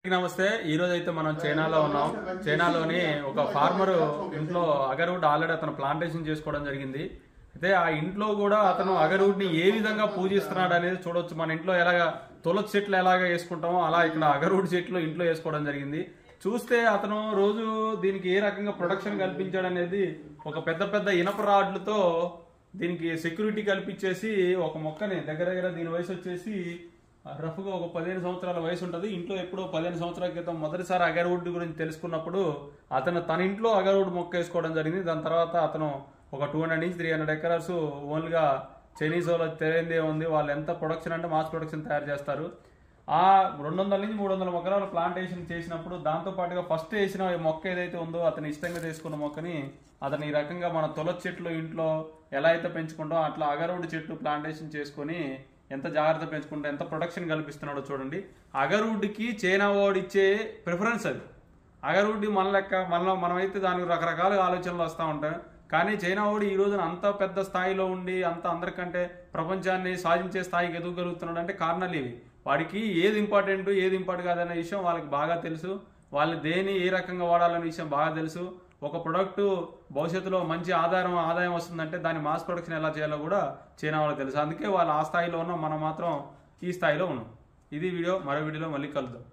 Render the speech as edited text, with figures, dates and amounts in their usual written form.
నమస్తే. ఈ రోజు అయితే మనం చైనాలో ఉన్నాం. చైనాలోని ఒక ఫార్మర్ ఇంట్లో అగర్వుడ్ ఆల్రెడీ అతను ప్లాంటేషన్ చేసుకోవడం జరిగింది. అయితే ఆ ఇంట్లో కూడా అతను అగర్వుడ్ ని ఏ విధంగా పూజిస్తున్నాడు అనేది చూడొచ్చు. మన ఇంట్లో ఎలాగా తులసి చెట్లు ఎలాగా వేసుకుంటామో అలా ఇక్కడ అగర్వుడ్ చెట్లు ఇంట్లో వేసుకోవడం జరిగింది. చూస్తే అతను రోజు దీనికి ఏ రకంగా ప్రొడక్షన్ కల్పించాడు అనేది ఒక పెద్ద పెద్ద ఇనప రాడ్లతో దీనికి సెక్యూరిటీ కల్పించేసి ఒక మొక్కని దగ్గర దీని వయసు వచ్చేసి రఫ్గా ఒక 15 సంవత్సరాల వయసు ఉంటుంది. ఇంట్లో ఎప్పుడో 15 సంవత్సరాల క్రితం మొదటిసారి అగర్వుడ్ గురించి తెలుసుకున్నప్పుడు అతను తన ఇంట్లో అగర్వుడ్ మొక్క వేసుకోవడం జరిగింది. దాని తర్వాత అతను ఒక 200 నుంచి 300 ఎకరాస్ ఓన్గా చైనీస్ వాళ్ళు తెలియందే ఉంది. వాళ్ళు ఎంత ప్రొడక్షన్ అంటే మాస్ ప్రొడక్షన్ తయారు చేస్తారు. ఆ 200 నుంచి 300 ఎకరాల ప్లాంటేషన్ చేసినప్పుడు దాంతో పాటుగా ఫస్ట్ వేసిన మొక్క ఏదైతే ఉందో అతను ఇష్టంగా తీసుకున్న మొక్కని అతను ఈ రకంగా మన తులసి చెట్లు ఇంట్లో ఎలా అయితే పెంచుకుంటామో అట్లా అగర్వుడ్ చెట్టు ప్లాంటేషన్ చేసుకుని ఎంత జాగ్రత్త పెంచుకుంటే ఎంత ప్రొడక్షన్ కల్పిస్తున్నాడో చూడండి. అగర్వుడ్కి చైనా వాడు ఇచ్చే ప్రిఫరెన్స్ అది. అగర్వుడ్ మన లెక్క మనమైతే దానికి రకరకాల ఆలోచనలు వస్తూ ఉంటాయి. కానీ చైనా వాడు ఈ రోజున అంత పెద్ద స్థాయిలో ఉండి అంత అందరికంటే ప్రపంచాన్ని సాధించే స్థాయికి ఎదుగుగలుగుతున్నాడు అంటే కారణాలు ఇవి. వాడికి ఏది ఇంపార్టెంట్ ఏది ఇంపార్టెంట్ కాదనే విషయం వాళ్ళకి బాగా తెలుసు. వాళ్ళు దేని ఏ రకంగా వాడాలనే విషయం బాగా తెలుసు. ఒక ప్రొడక్ట్ భవిష్యత్తులో మంచి ఆదాయం వస్తుందంటే దాని మాస్ ప్రొడక్షన్ ఎలా చేయాలో కూడా చైనా వాళ్ళకి తెలుసు. అందుకే వాళ్ళు ఆ స్థాయిలో ఉన్నాం, మనం మాత్రం ఈ స్థాయిలో ఉన్నాం. ఇది వీడియో, మరో వీడియోలో మళ్ళీ కలుద్దాం.